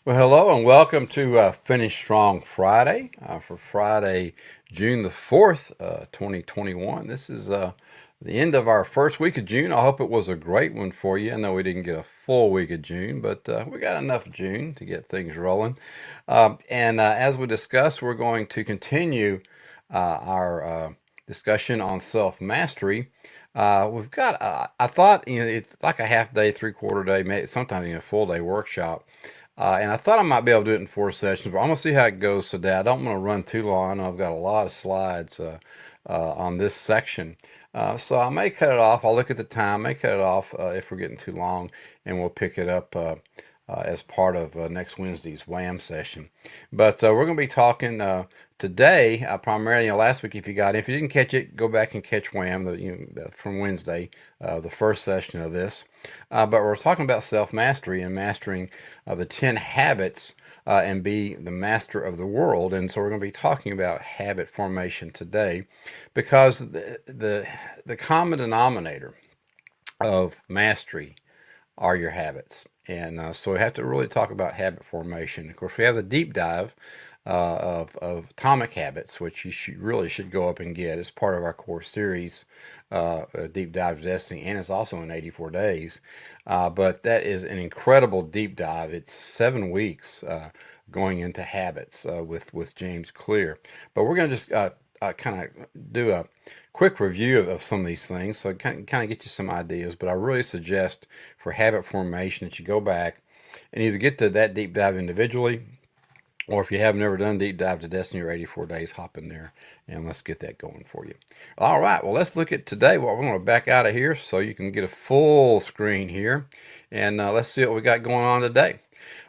Well, hello and welcome to Finish Strong Friday for Friday, June the 4th, 2021. This is the end of our first week of June. I hope it was a great one for you. I know we didn't get a full week of June, but we got enough June to get things rolling. And as we discussed, we're going to continue our discussion on self-mastery. We've got, I thought, it's like a half day, three-quarter day, maybe sometimes even a full day workshop. And I thought I might be able to do it in 4 sessions, but I'm going to see how it goes today. I don't want to run too long. I know I've got a lot of slides on this section. So I may cut it off. I'll look at the time, may cut it off if we're getting too long, and we'll pick it up as part of next Wednesday's WHAM session. But we're going to be talking today, primarily, last week, if you didn't catch it, go back and catch WHAM from Wednesday, the first session of this. But we're talking about self-mastery and mastering the 10 habits and be the master of the world. And so we're going to be talking about habit formation today because the common denominator of mastery are your habits. And so we have to really talk about habit formation. Of course, we have the deep dive of atomic habits, which you really should go up and get as part of our course series, deep dive testing, and it's also in 84 days. But that is an incredible deep dive. It's 7 weeks going into habits with James Clear. But we're going to just kind of do a quick review of some of these things, so kind of get you some ideas. But I really suggest for habit formation that you go back and either get to that deep dive individually, or if you have never done deep dive to Destiny or 84 days, hop in there and let's get that going for you. All right, well, let's look at today. Well, we're going to back out of here so you can get a full screen here, and let's see what we got going on today.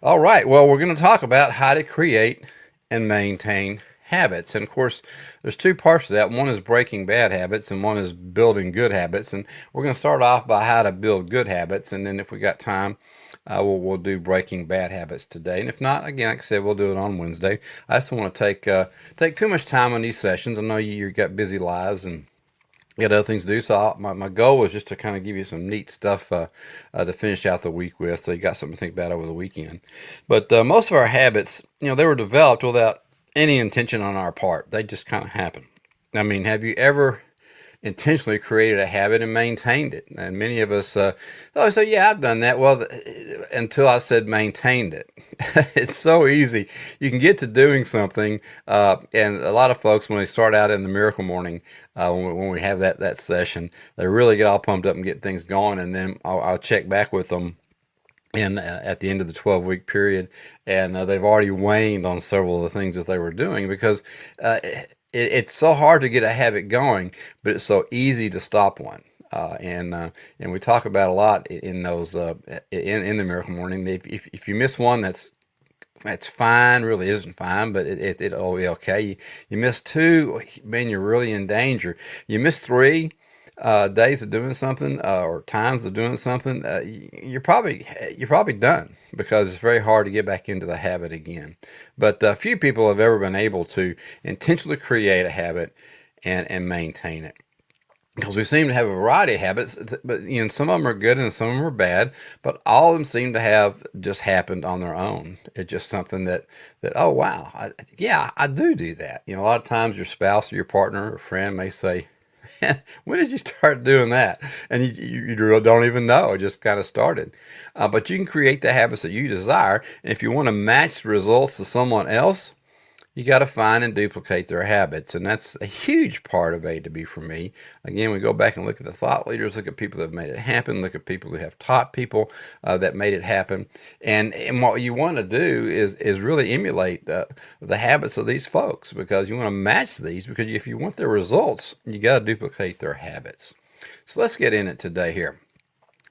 All right, well, we're going to talk about how to create and maintain habits. And of course, there's two parts to that. One is breaking bad habits and one is building good habits. And we're going to start off by how to build good habits. And then if we got time, we'll do breaking bad habits today. And if not, again, like I said, we'll do it on Wednesday. I just don't want to take too much time on these sessions. I know you've got busy lives and got other things to do. So my goal was just to kind of give you some neat stuff to finish out the week with, so you got something to think about over the weekend. But most of our habits, they were developed without any intention on our part. They just kind of happen. I mean, have you ever intentionally created a habit and maintained it? And many of us say, yeah, I've done that. Well, until I said maintained it. It's so easy. You can get to doing something, and a lot of folks, when they start out in the Miracle Morning, when we have that session, they really get all pumped up and get things going, and then I'll check back with them at the end of the 12-week period, and they've already waned on several of the things that they were doing because it's so hard to get a habit going, but it's so easy to stop one. And we talk about a lot in those in the Miracle Morning. If you miss one, that's fine. Really isn't fine, but it'll be okay. You miss two, man, you're really in danger. You miss three days of doing something or times of doing something, you're probably done, because it's very hard to get back into the habit again. But few people have ever been able to intentionally create a habit and maintain it, because we seem to have a variety of habits, but some of them are good and some of them are bad, but all of them seem to have just happened on their own. It's just something that oh wow, I do that. A lot of times your spouse or your partner or friend may say, when did you start doing that? And you don't even know. It just kind of started. But you can create the habits that you desire. And if you want to match the results to someone else, you got to find and duplicate their habits. And that's a huge part of A to B for me. Again, we go back and look at the thought leaders, look at people that have made it happen, look at people who have taught people that made it happen. And what you want to do is really emulate the habits of these folks, because you want to match these, because if you want their results, you got to duplicate their habits. So let's get in it today here.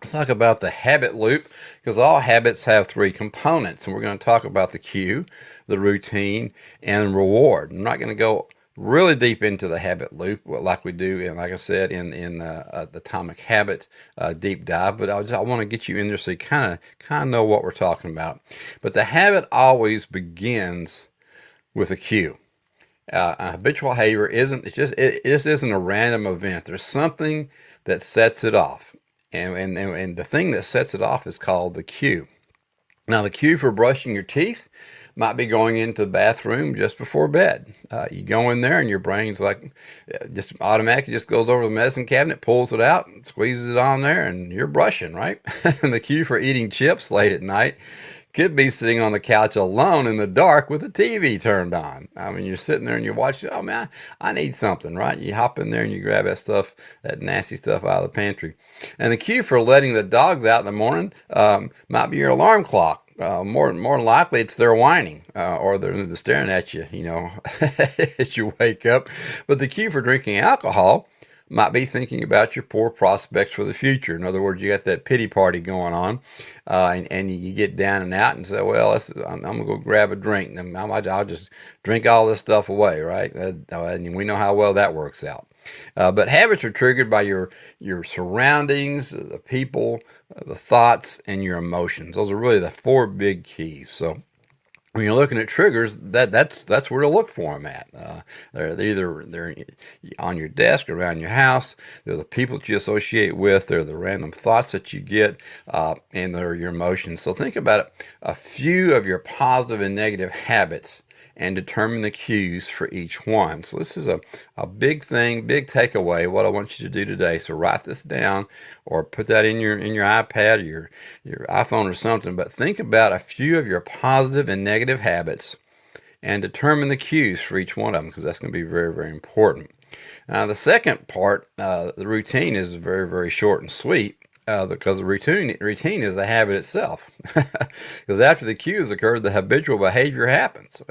Let's talk about the habit loop, because all habits have 3 components, and we're going to talk about the cue, the routine, and reward. I'm not going to go really deep into the habit loop like we do, and like I said, in the Atomic Habit deep dive, but I want to get you in there so you kind of know what we're talking about. But the habit always begins with a cue. Habitual behavior it just isn't a random event. There's something that sets it off. And the thing that sets it off is called the cue. Now, the cue for brushing your teeth might be going into the bathroom just before bed. You go in there and your brain's like just automatically just goes over to the medicine cabinet, pulls it out, squeezes it on there, and you're brushing, right? And the cue for eating chips late at night could be sitting on the couch alone in the dark with the TV turned on. I mean, you're sitting there and you're watching, oh man, I need something, right? You hop in there and you grab that stuff, that nasty stuff out of the pantry. And the cue for letting the dogs out in the morning might be your alarm clock. More than likely, it's their whining, or they're staring at you, as you wake up. But the cue for drinking alcohol might be thinking about your poor prospects for the future. In other words, you got that pity party going on, and you get down and out and say, well, I'm going to go grab a drink. And I'll just drink all this stuff away, right? And we know how well that works out. But habits are triggered by your surroundings, the people, the thoughts, and your emotions. Those are really the four big keys. So when you're looking at triggers, that's where to look for them at. They're on your desk, around your house. They're the people that you associate with. They're the random thoughts that you get, and they're your emotions. So think about it. A few of your positive and negative habits, and determine the cues for each one. So this is a big thing, big takeaway, what I want you to do today. So write this down or put that in your iPad or your iPhone or something. But think about a few of your positive and negative habits and determine the cues for each one of them, because that's going to be very, very important. Now, the second part, the routine, is very, very short and sweet. Because the routine is the habit itself. Because after the cues occur, the habitual behavior happens.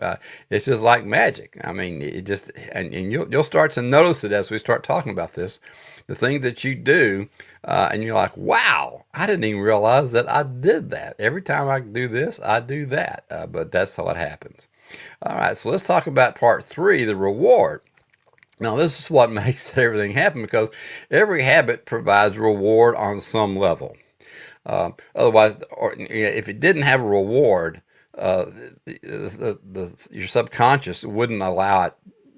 It's just like magic. I mean, it just and you'll start to notice it as we start talking about this. The things that you do, and you're like, wow, I didn't even realize that I did that. Every time I do this, I do that. But that's how it happens. All right, so let's talk about part 3, the reward. Now, this is what makes everything happen, because every habit provides reward on some level. Otherwise, or if it didn't have a reward, your subconscious wouldn't allow it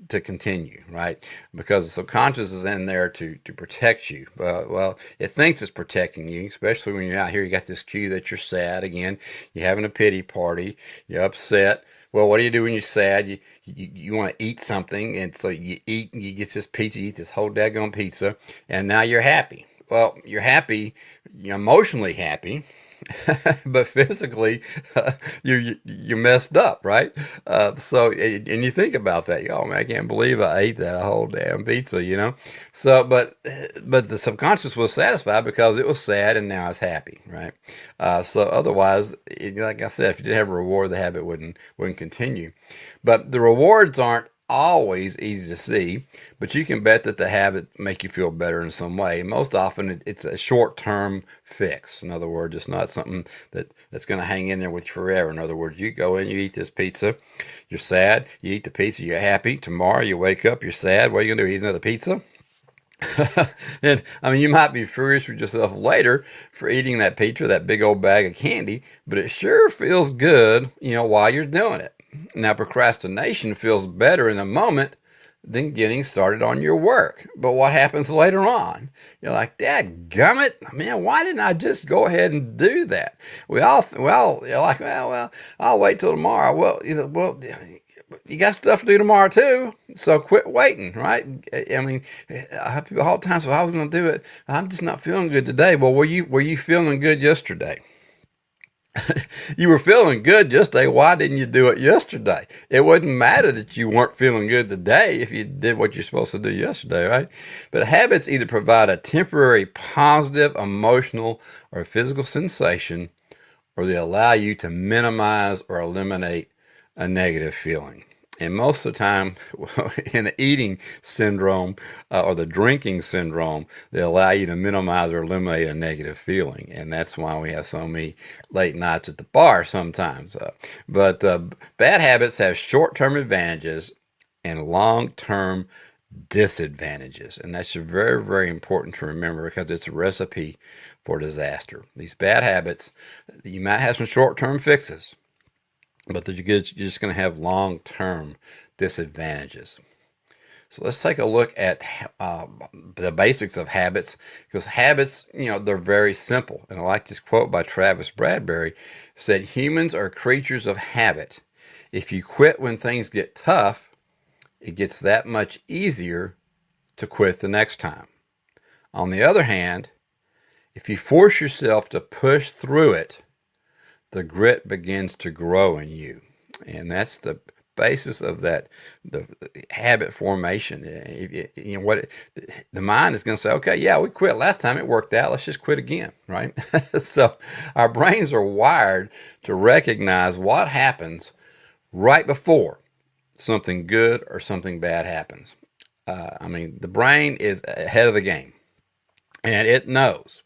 to continue, right? Because the subconscious is in there to protect you. Well, it thinks it's protecting you, especially when you're out here. You got this cue that you're sad again. You're having a pity party. You're upset. Well, what do you do when you're sad? You want to eat something, and so you eat. You get this pizza. You eat this whole daggone pizza, and now you're happy. Well, you're happy. You're emotionally happy. But physically, you messed up, right? So and you think about that. Oh man, I can't believe I ate that whole damn pizza. So, but the subconscious was satisfied because it was sad, and now it's happy, right? So otherwise, like I said, if you didn't have a reward, the habit wouldn't continue. But the rewards aren't always easy to see, but you can bet that the habit make you feel better in some way. Most often it's a short-term fix. In other words, it's not something that's going to hang in there with you forever. In other words, you go in, you eat this pizza, you're sad, you eat the pizza, you're happy. Tomorrow you wake up, you're sad. What are you going to do, eat another pizza? And I mean, you might be furious with yourself later for eating that pizza, that big old bag of candy, but it sure feels good, while you're doing it. Now, procrastination feels better in the moment than getting started on your work. But what happens later on? You're like, Dad gummit, man, why didn't I just go ahead and do that? You're like, well, I'll wait till tomorrow. Well, you got stuff to do tomorrow too, so quit waiting, right? I mean, I have people all the time, so I was going to do it. I'm just not feeling good today. Well, were you feeling good yesterday? You were feeling good yesterday. Why didn't you do it yesterday? It wouldn't matter that you weren't feeling good today if you did what you're supposed to do yesterday, right? But habits either provide a temporary positive emotional or physical sensation, or they allow you to minimize or eliminate a negative feeling. And most of the time, in the eating syndrome or the drinking syndrome, they allow you to minimize or eliminate a negative feeling. And that's why we have so many late nights at the bar sometimes. But bad habits have short-term advantages and long-term disadvantages. And that's very, very important to remember, because it's a recipe for disaster. These bad habits, you might have some short-term fixes, but you're just going to have long-term disadvantages. So let's take a look at the basics of habits, because habits, they're very simple. And I like this quote by Travis Bradberry, said, "Humans are creatures of habit. If you quit when things get tough, it gets that much easier to quit the next time. On the other hand, if you force yourself to push through it, the grit begins to grow in you." And that's the basis of that, the habit formation. The mind is going to say, okay, yeah, we quit last time, it worked out, let's just quit again, right? So our brains are wired to recognize what happens right before something good or something bad happens. The brain is ahead of the game, and it knows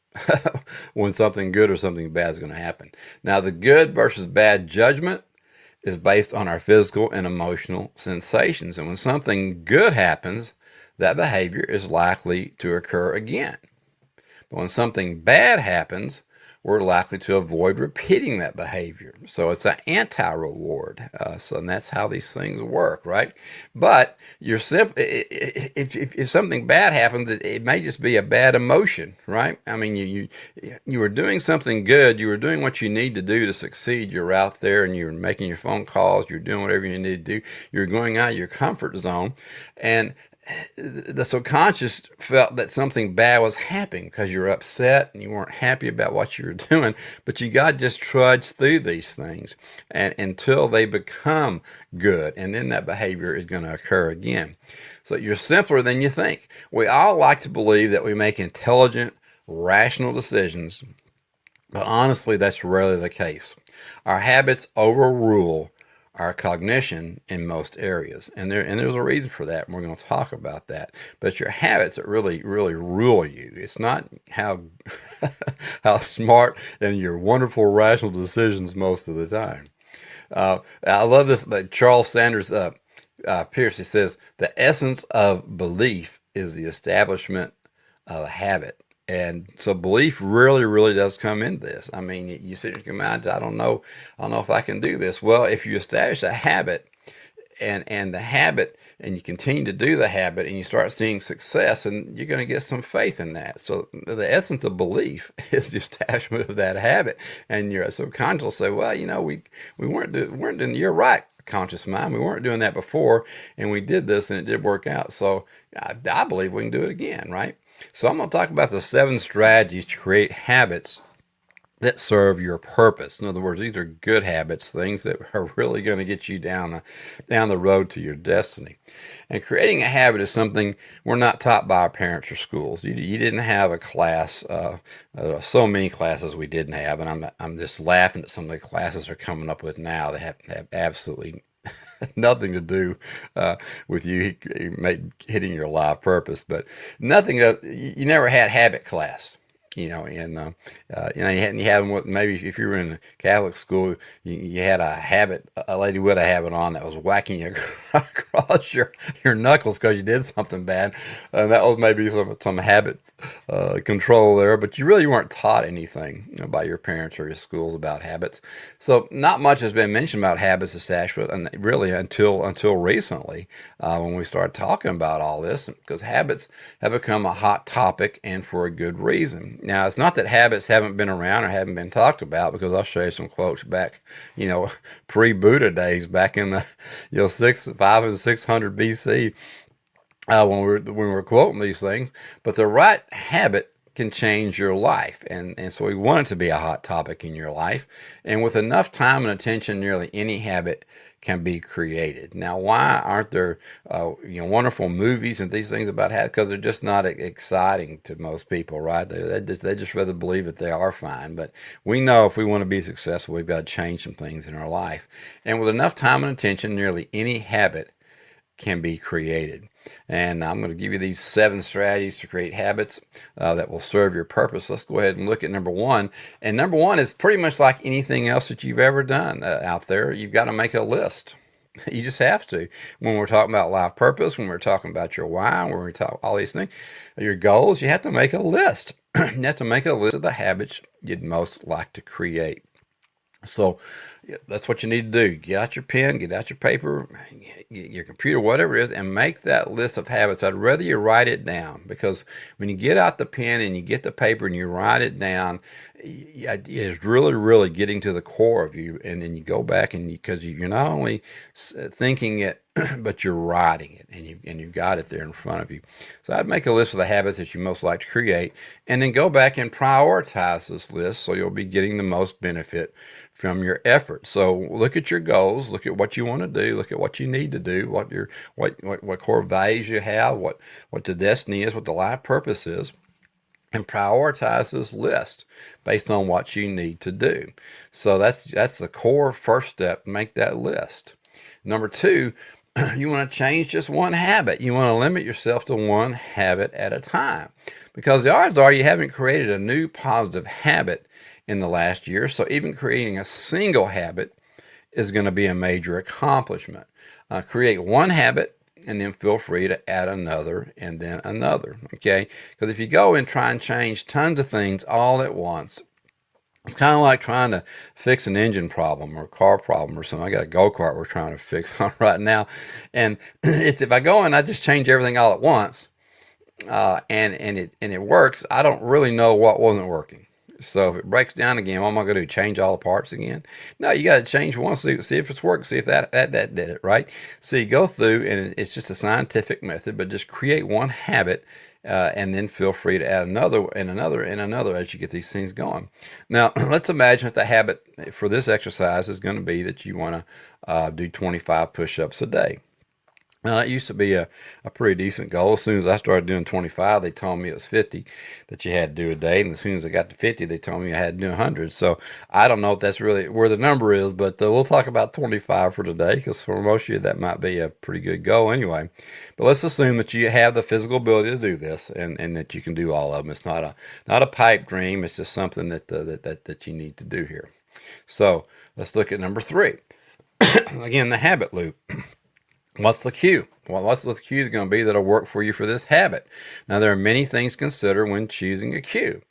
when something good or something bad is going to happen. Now, the good versus bad judgment is based on our physical and emotional sensations. And when something good happens, that behavior is likely to occur again. But when something bad happens, we're likely to avoid repeating that behavior. So it's an anti-reward. And that's how these things work, right? But you're if something bad happens, it may just be a bad emotion, right? I mean, you were doing something good. You were doing what you need to do to succeed. You're out there and you're making your phone calls. You're doing whatever you need to do. You're going out of your comfort zone, and the subconscious felt that something bad was happening because you're upset and you weren't happy about what you were doing, but you got to just trudge through these things and until they become good, and then that behavior is going to occur again. So you're simpler than you think. We all like to believe that we make intelligent, rational decisions, but honestly, that's rarely the case. Our habits overrule our cognition in most areas, and there's a reason for that, and we're going to talk about that. But it's your habits that really rule you. It's not how how smart and your wonderful rational decisions most of the time. I love this, but Charles Sanders Peirce, he says, "The essence of belief is the establishment of a habit." And so belief really does come into this. I mean, you sit in your mind, I don't know if I can do this. Well, if you establish a habit and the habit, and you continue to do the habit, and you start seeing success, and you're going to get some faith in that. So the essence of belief is the establishment of that habit. And your subconscious will say, well, we weren't doing, you're right, conscious mind, we weren't doing that before, and we did this and it did work out. So I believe we can do it again, right? So I'm going to talk about the 7 strategies to create habits that serve your purpose. In other words, these are good habits, things that are really going to get you down the road to your destiny. And creating a habit is something we're not taught by our parents or schools. You didn't have a class, so many classes we didn't have, and I'm just laughing at some of the classes they're coming up with now. They have absolutely nothing to do with you hitting your life purpose, but nothing. You never had habit class. You had them. Maybe if you were in a Catholic school, you had a habit. A lady with a habit on that was whacking you across your knuckles because you did something bad, and that was maybe some habit control there. But you really weren't taught anything by your parents or your schools about habits. So not much has been mentioned about habits establishment, and really until recently, when we started talking about all this, because habits have become a hot topic, and for a good reason. Now, it's not that habits haven't been around or haven't been talked about, because I'll show you some quotes back, pre-Buddha days, back in the 500 and 600 BC, when we were quoting these things. But the right habit can change your life, and so we want it to be a hot topic in your life. And with enough time and attention, nearly any habit can be created. Now, why aren't there wonderful movies and these things about habits? Because they're just not exciting to most people, right? They just rather believe that they are fine. But we know if we want to be successful, we've got to change some things in our life. And with enough time and attention, nearly any habit can be created. And I'm going to give you these 7 strategies to create habits that will serve your purpose. Let's go ahead and look at number 1. And number 1 is pretty much like anything else that you've ever done out there. You've got to make a list. You just have to. When we're talking about life purpose, when we're talking about your why, when we talk all these things, your goals, you have to make a list. You have to make a list of the habits you'd most like to create. So That's what you need to do. Get out your pen, get out your paper, get your computer, whatever it is, and make that list of habits. I'd rather you write it down, because when you get out the pen and you get the paper and you write it down, it's really, really getting to the core of you. And then you go back, and because you're not only thinking it, but you're writing it, and you've got it there in front of you. So I'd make a list of the habits that you most like to create, and then go back and prioritize this list so you'll be getting the most benefit from your effort. So look at your goals, look at what you want to do, look at what you need to do, what core values you have, what the destiny is, what the life purpose is, and prioritize this list based on what you need to do. So that's the core first step. Make that list. Number two, you want to change just one habit. You want to limit yourself to one habit at a time, because the odds are you haven't created a new positive habit in the last year. So even creating a single habit is going to be a major accomplishment. Create one habit, and then feel free to add another and then another. Okay, because if you go and try and change tons of things all at once, it's kind of like trying to fix an engine problem or a car problem or something. I got a go-kart we're trying to fix on right now, and it's, if I go and I just change everything all at once, and it works, I don't really know what wasn't working. So if it breaks down again, what am I going to do? Change all the parts again? No, you got to change one, see if it's working, see if that did it, right? So you go through, and it's just a scientific method, but just create one habit, and then feel free to add another and another and another as you get these things going. Now, let's imagine that the habit for this exercise is going to be that you want to do 25 push-ups a day. Now, that used to be a pretty decent goal. As soon as I started doing 25, they told me it was 50 that you had to do a day. And as soon as I got to 50, they told me I had to do 100. So I don't know if that's really where the number is, but we'll talk about 25 for today, because for most of you, that might be a pretty good goal anyway. But let's assume that you have the physical ability to do this, and that you can do all of them. It's not a pipe dream. It's just something that you need to do here. So let's look at number 3. Again, the habit loop. What's the cue? Well, what's the cue going to be that'll work for you for this habit? Now, there are many things to consider when choosing a cue.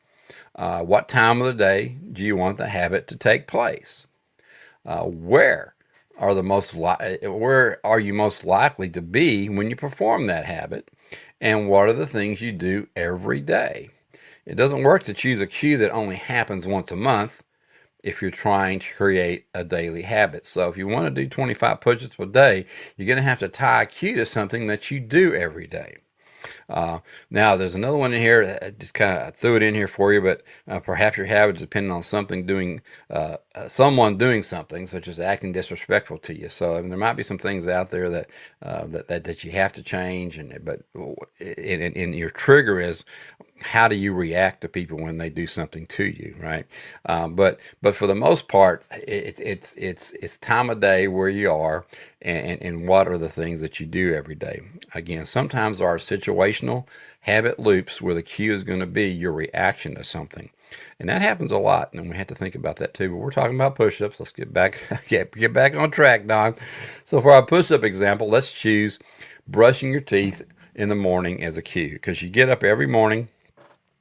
What time of the day do you want the habit to take place? Where are you most likely to be when you perform that habit? And what are the things you do every day? It doesn't work to choose a cue that only happens once a month if you're trying to create a daily habit. So if you want to do 25 push-ups a day, you're going to have to tie a cue to something that you do every day. Now, there's another one in here. I just kind of threw it in here for you, but perhaps your habit is dependent on someone doing something, such as acting disrespectful to you. So there might be some things out there that you have to change, but your trigger is, how do you react to people when they do something to you, right? But for the most part, it's time of day, where you are, and what are the things that you do every day. Again, sometimes there are situational habit loops where the cue is going to be your reaction to something, and that happens a lot, and we have to think about that too. But we're talking about push-ups. Let's get back get back on track, Don. So for our push-up example, let's choose brushing your teeth in the morning as a cue, because you get up every morning.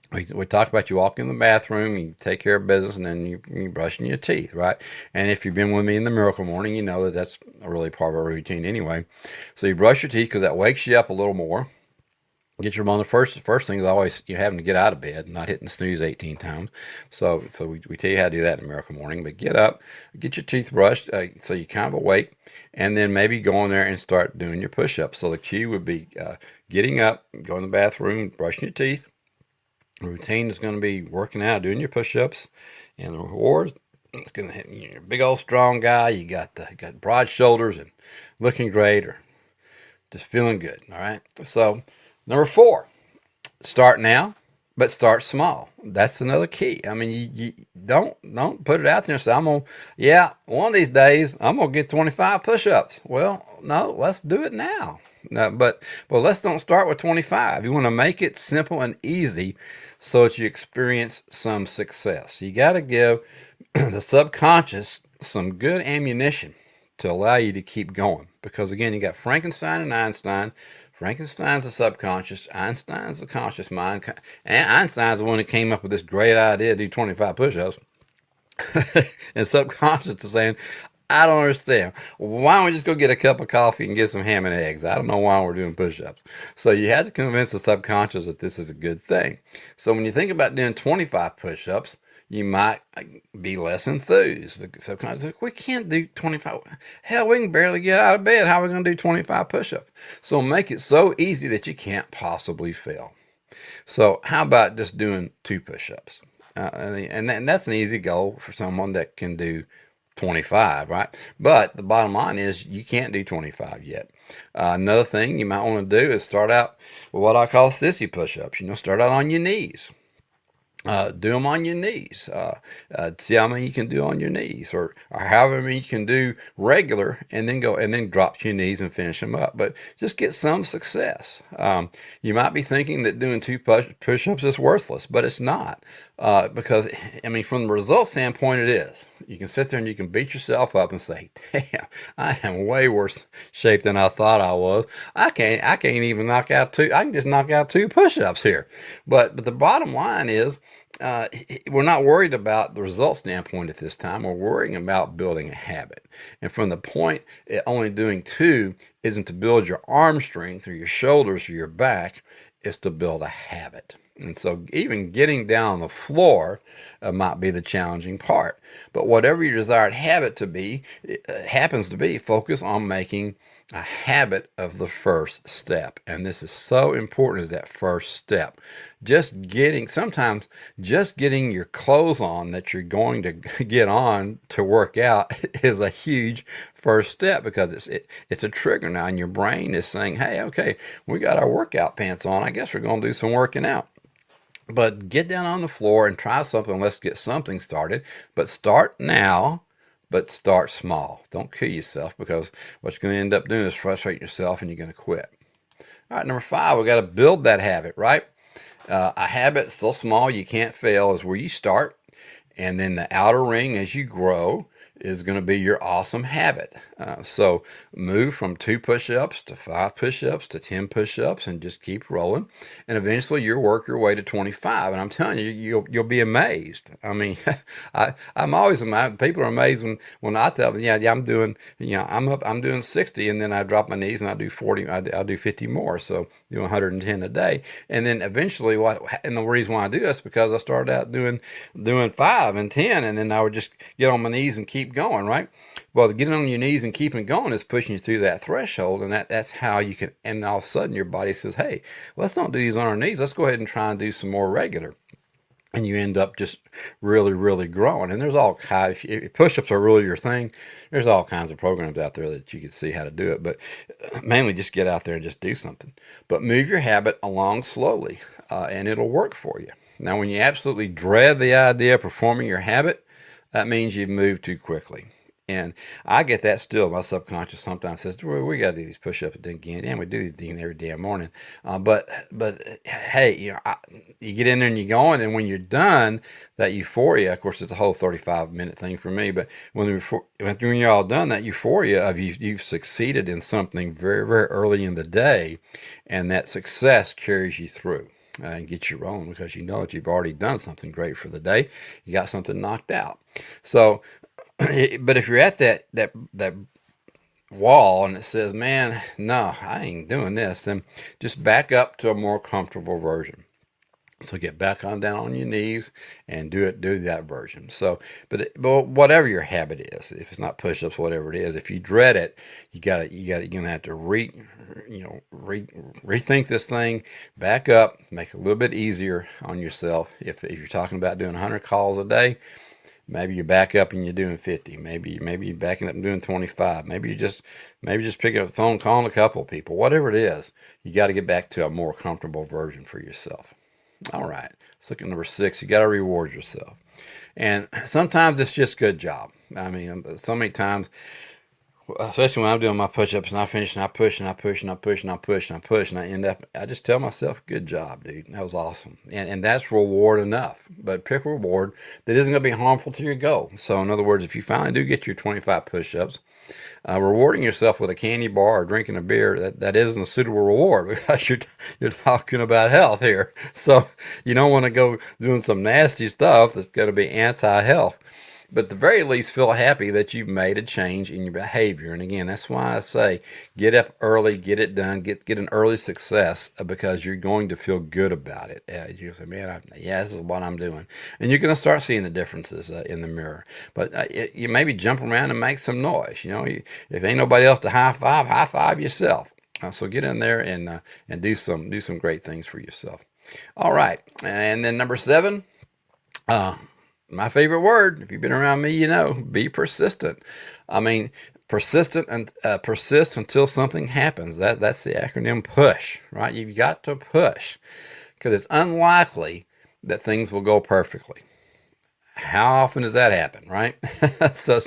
We talk about you walk in the bathroom, you take care of business, and then you're brushing your teeth, right? And if you've been with me in the Miracle Morning, you know that that's really part of our routine anyway. So you brush your teeth because that wakes you up a little more. Get your on the first thing is always you having to get out of bed, not hitting snooze 18 times. So we tell you how to do that in the Miracle Morning. But get up, get your teeth brushed, so you're kind of awake, and then maybe go in there and start doing your push-ups. So the cue would be getting up, going to the bathroom, brushing your teeth. The routine is going to be working out, doing your push-ups, and the reward, it's going to hit you. You're a big old strong guy. You got broad shoulders and looking great, or just feeling good. All right. So number 4, start now, but start small. That's another key. I mean, you don't put it out there and say, one of these days I'm gonna get 25 push-ups. Well, no, let's do it now. No, but let's don't start with 25. You want to make it simple and easy so that you experience some success. You got to give the subconscious some good ammunition to allow you to keep going. Because again, you got Frankenstein and Einstein. Frankenstein's the subconscious, Einstein's the conscious mind. And Einstein's the one that came up with this great idea to do 25 push-ups. And subconscious is saying, I don't understand. Why don't we just go get a cup of coffee and get some ham and eggs? I don't know why we're doing push-ups. So you have to convince the subconscious that this is a good thing. So when you think about doing 25 push-ups, you might be less enthused. The subconscious says, we can't do 25. Hell, we can barely get out of bed. How are we going to do 25 push-ups? So make it so easy that you can't possibly fail. So how about just doing 2 push-ups? And that's an easy goal for someone that can do 25, right? But the bottom line is you can't do 25 yet. Another thing you might want to do is start out with what I call sissy push-ups. Start out on your knees. Do them on your knees. See how many you can do on your knees, or however many you can do regular, and then drop to your knees and finish them up. But just get some success. You might be thinking that doing 2 push-ups is worthless, but it's not. Because from the result standpoint, it is. You can sit there and you can beat yourself up and say, "Damn, I am way worse shape than I thought I was. I can't even knock out 2. I can just knock out 2 push-ups here." But the bottom line is, we're not worried about the result standpoint at this time. We're worrying about building a habit. And from the point, only doing 2 isn't to build your arm strength or your shoulders or your back. It's to build a habit. And so even getting down on the floor might be the challenging part. But whatever your desired habit to be, happens to be, focus on making a habit of the first step. And this is so important, is that first step. Sometimes just getting your clothes on that you're going to get on to work out is a huge first step, because it's a trigger now, and your brain is saying, hey, okay, we got our workout pants on. I guess we're going to do some working out. But get down on the floor and try something. Let's get something started. But start now, but start small. Don't kill yourself, because what you're going to end up doing is frustrate yourself and you're going to quit. All right, number 5, we got to build that habit, right? A habit so small you can't fail is where you start. And then the outer ring, as you grow, is going to be your awesome habit. So move from 2 push-ups to 5 push-ups to 10 push-ups, and just keep rolling. And eventually you'll work your way to 25. And I'm telling you, you'll be amazed. I'm always amazed. People are amazed when I tell them, yeah, I'm doing, I'm doing 60, and then I drop my knees and I do 40. I'll do 50 more. So do 110 a day. And then eventually and the reason why I do this is because I started out doing 5 and 10, and then I would just get on my knees and keep going, right? Well, getting on your knees and keeping going is pushing you through that threshold, and that's how you can, and all of a sudden your body says, hey, let's not do these on our knees. Let's go ahead and try and do some more regular. And you end up just really, really growing. And there's all kinds, if push-ups are really your thing, there's all kinds of programs out there that you can see how to do it. But mainly just get out there and just do something. But move your habit along slowly, and it'll work for you. Now, when you absolutely dread the idea of performing your habit, that means you've moved too quickly. And I get that still. My subconscious sometimes says, well, we got to do these push-ups again. Damn, we do these things every damn morning. But hey, you get in there and you're going, and when you're done, that euphoria, of course, it's a whole 35-minute thing for me, but when you're all done, that euphoria of you've succeeded in something very, very early in the day, and that success carries you through. And get you rolling, because you know that you've already done something great for the day. You got something knocked out. So, but if you're at that wall and it says, man, no, I ain't doing this, then just back up to a more comfortable version. So get back on down on your knees and do that version. So, but whatever your habit is, if it's not push-ups, whatever it is, if you dread it, you're gonna have to rethink this thing, back up, make it a little bit easier on yourself. If you're talking about doing 100 calls a day, maybe you back up and you're doing 50. Maybe you're backing up and doing 25. Maybe just picking up the phone, calling a couple of people. Whatever it is, you got to get back to a more comfortable version for yourself. All right, let's look at number 6. You got to reward yourself. And sometimes it's just good job. So many times, especially when I'm doing my push-ups and I finish and I push and I push and I push and I push and I push and I end up, I just tell myself, good job, dude. That was awesome. And that's reward enough. But pick a reward that isn't going to be harmful to your goal. So in other words, if you finally do get your 25 push-ups, rewarding yourself with a candy bar or drinking a beer, that isn't a suitable reward, because you're talking about health here. So you don't want to go doing some nasty stuff that's going to be anti-health. but at the very least feel happy that you've made a change in your behavior. And again, that's why I say get up early, get it done, get an early success, because you're going to feel good about it. You say, man, yeah, this is what I'm doing. And you're going to start seeing the differences in the mirror. But you maybe jump around and make some noise. If ain't nobody else to high five yourself. So get in there and do some great things for yourself. All right, and then number 7, my favorite word. If you've been around me, be persistent. I mean, persistent and persist until something happens. That's the acronym PUSH, right? You've got to push, because it's unlikely that things will go perfectly. How often does that happen, right? So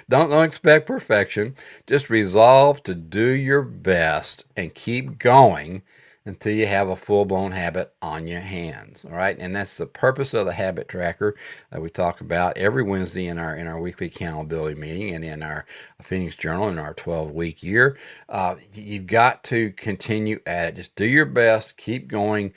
don't expect perfection. Just resolve to do your best and keep going until you have a full-blown habit on your hands. All right, and that's the purpose of the habit tracker that we talk about every Wednesday in our weekly accountability meeting and in our Phoenix Journal in our 12-week year. You've got to continue at it. Just do your best. Keep going.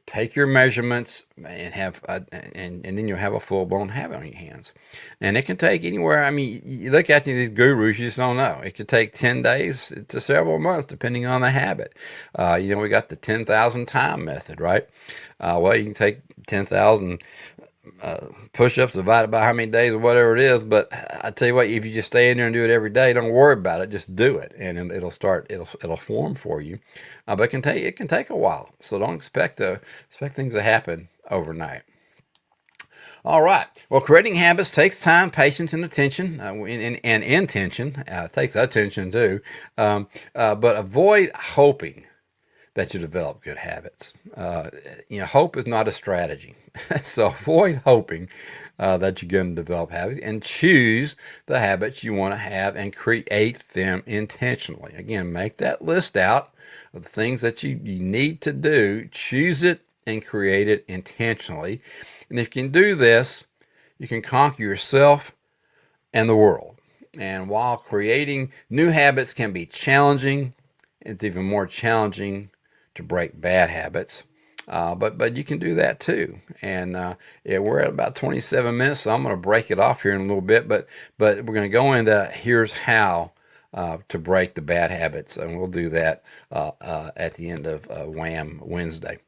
Take your measurements and have and then you'll have a full-blown habit on your hands. And it can take anywhere. I mean, you look at these gurus, you just don't know. It could take 10 days to several months, depending on the habit. We got the 10,000 time method, right? Well, you can take 10,000 push-ups divided by how many days or whatever it is. But I tell you what, if you just stay in there and do it every day, don't worry about it. Just do it, and it'll form for you. But it can take a while. So don't expect things to happen overnight. All right. Well, creating habits takes time, patience, and attention, and intention. It takes attention too. But avoid hoping that you develop good habits. Hope is not a strategy. So avoid hoping that you're going to develop habits, and choose the habits you want to have and create them intentionally. Again, make that list out of the things that you need to do, choose it, and create it intentionally. And if you can do this, you can conquer yourself and the world. And while creating new habits can be challenging, it's even more challenging to break bad habits. But you can do that too. And we're at about 27 minutes, so I'm going to break it off here in a little bit. But we're going to go into here's how to break the bad habits, and we'll do that at the end of Wham Wednesday.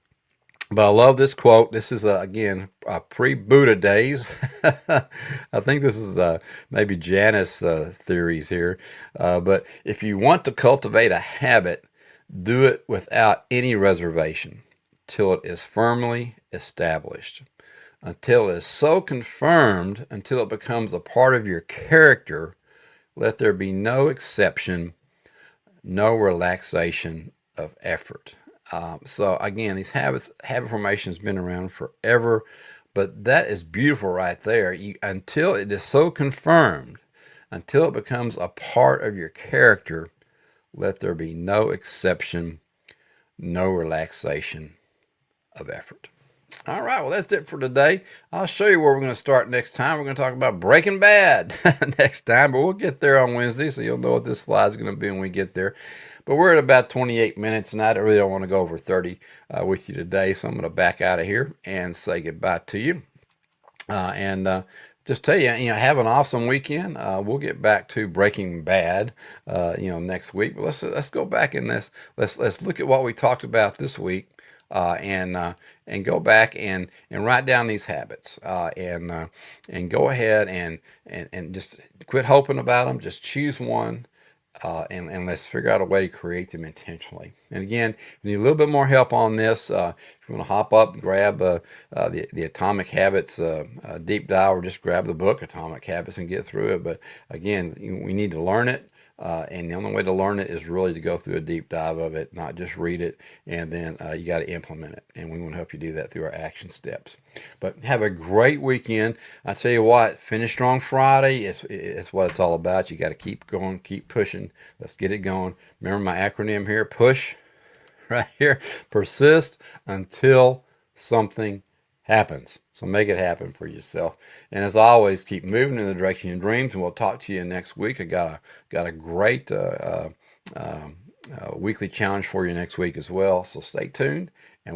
But I love this quote. This is, again, pre-Buddha days. I think this is maybe Janus theories here. But if you want to cultivate a habit, do it without any reservation till it is firmly established, until it is so confirmed, until it becomes a part of your character. Let there be no exception, no relaxation of effort. So again, habit formation has been around forever, but that is beautiful right there. Until it is so confirmed, until it becomes a part of your character, let there be no exception, no relaxation of effort. All right, well, that's it for today. I'll show you where we're going to start next time. We're going to talk about Breaking Bad next time, but we'll get there on Wednesday, so you'll know what this slide is going to be when we get there. But we're at about 28 minutes, and I really don't want to go over 30 with you today, so I'm going to back out of here and say goodbye to you. Just tell you, have an awesome weekend. We'll get back to Breaking Bad, next week. But let's go back in this. Let's look at what we talked about this week, and go back and write down these habits, and go ahead and just quit hoping about them. Just choose one. And let's figure out a way to create them intentionally. And again, if you need a little bit more help on this, if you want to hop up and grab the Atomic Habits deep dive, or just grab the book Atomic Habits and get through it. But again, we need to learn it. And the only way to learn it is really to go through a deep dive of it, not just read it, and then you got to implement it. And we want to help you do that through our action steps. But have a great weekend. I tell you what, Finish Strong Friday is what it's all about. You got to keep going, keep pushing. Let's get it going. Remember my acronym here, PUSH, right here. Persist until something happens. So make it happen for yourself. And as always, keep moving in the direction of your dreams, and we'll talk to you next week. I got a great weekly challenge for you next week as well. So stay tuned,